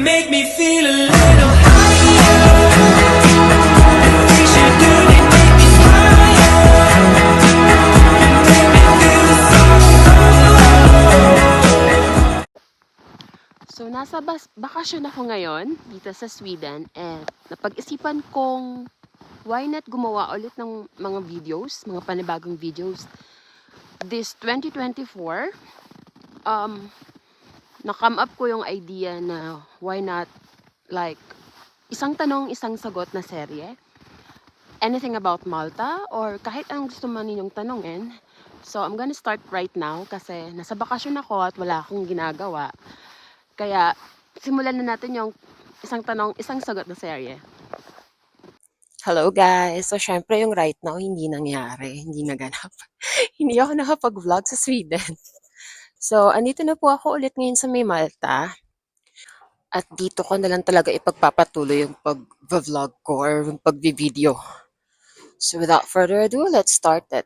make me feel a little higher. We should do it, make me smile. Make me feel so. So, nasa bakasyon ako ngayon dito sa Sweden and napag-isipan kong why not gumawa ulit ng mga videos, mga panibagong videos. This 2024, na-come up ko yung idea na why not like isang tanong, isang sagot na serye. Anything about Malta or kahit anong gusto man ninyong tanongin. So, I'm gonna start right now kasi nasa bakasyon ako at wala akong ginagawa. Kaya, simulan na natin yung isang tanong, isang sagot na serye. Hello guys! So, syempre yung right now, hindi nangyari, hindi naganap. Hindi ako nakapag-vlog sa Sweden. So, andito na po ako ulit ngayon sa may Malta. At dito ko na lang talaga ipagpapatuloy yung pag-vlog ko or yung pag-video. So, without further ado, let's start it.